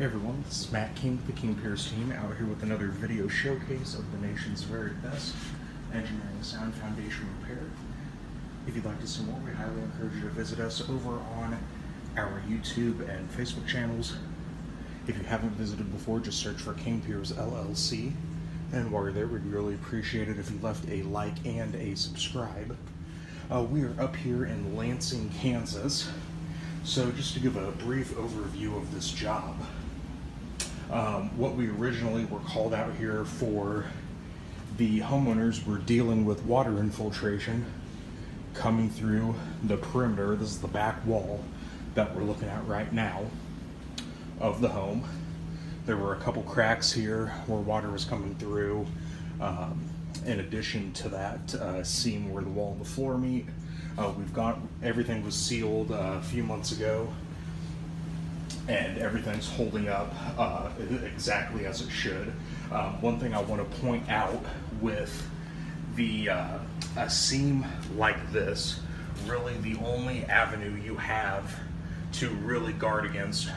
Hey everyone, this is Matt King, the King Piers team, out here with another video showcase of the nation's very best engineering sound foundation repair. If you'd like to see more, we highly encourage you to visit us over on our YouTube and Facebook channels. If you haven't visited before, just search for King Piers LLC. And while you're there, we'd really appreciate it if you left a like and a subscribe. We are up here in Lansing, Kansas. So just to give a brief overview of this job, what we originally were called out here for, the homeowners were dealing with water infiltration coming through the perimeter. This is the back wall that we're looking at right now of the home. There were a couple cracks here where water was coming through. In addition to that, seam where the wall and the floor meet. Everything was sealed a few months ago, and everything's holding up exactly as it should. One thing I want to point out with a seam like this, really the only avenue you have to really guard against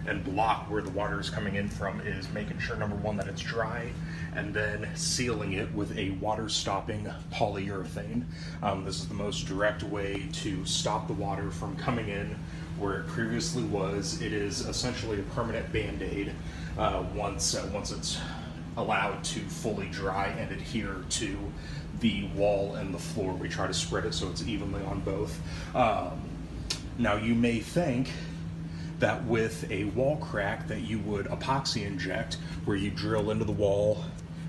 and block where the water is coming in from is making sure, number one, that it's dry, and then sealing it with a water-stopping polyurethane. This is the most direct way to stop the water from coming in where it previously was. It is essentially a permanent Band-Aid once it's allowed to fully dry and adhere to the wall and the floor. We try to spread it so it's evenly on both. Now you may think that with a wall crack that you would epoxy inject, where you drill into the wall,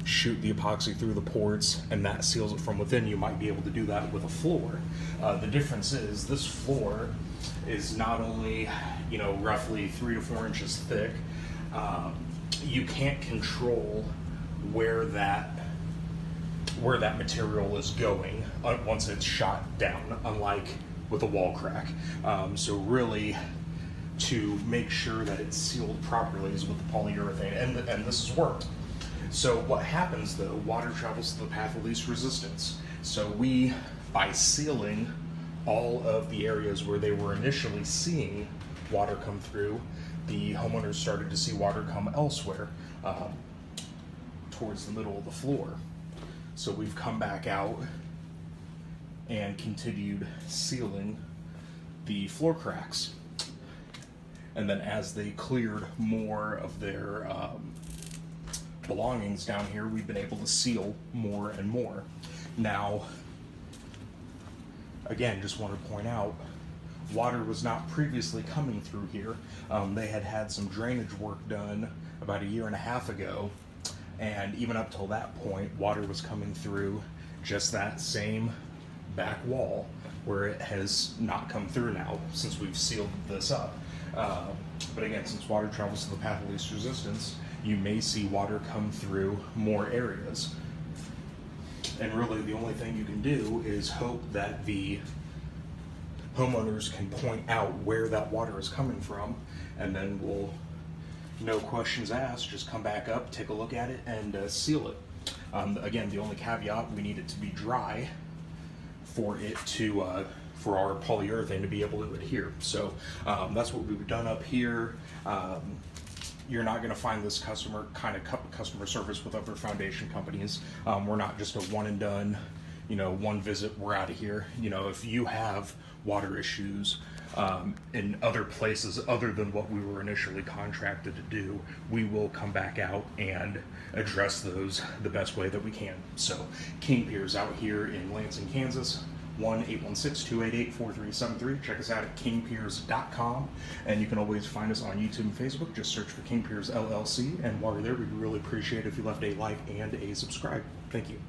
shoot the epoxy through the ports, and that seals it from within. You might be able to do that with a floor. The difference is this floor is not only, roughly 3 to 4 inches thick. You can't control where that material is going once it's shot down, unlike with a wall crack. So really, to make sure that it's sealed properly is with the polyurethane, and this has worked. So what happens though, water travels to the path of least resistance. So by sealing all of the areas where they were initially seeing water come through, the homeowners started to see water come elsewhere, towards the middle of the floor. So we've come back out and continued sealing the floor cracks. And then as they cleared more of their belongings down here, we've been able to seal more and more. Now, again, just want to point out, water was not previously coming through here. They had some drainage work done about 1.5 years ago, and even up till that point, water was coming through just that same back wall, where it has not come through now since we've sealed this up. But again, since water travels to the path of least resistance, you may see water come through more areas. And really the only thing you can do is hope that the homeowners can point out where that water is coming from, and then we'll, no questions asked, just come back up, take a look at it, and seal it. Again, the only caveat, we need it to be dry for it to for our polyurethane to be able to adhere. So that's what we've done up here. You're not going to find this customer service with other foundation companies. We're not just a one and done, one visit, we're out of here. If you have water issues in other places other than what we were initially contracted to do, we will come back out and address those the best way that we can. So King Piers out here in Lansing, Kansas. 1-816-288-4373. Check us out at kingpiers.com, and you can always find us on YouTube and Facebook. Just search for King Piers LLC, and while you're there, we'd really appreciate it if you left a like and a subscribe. Thank you.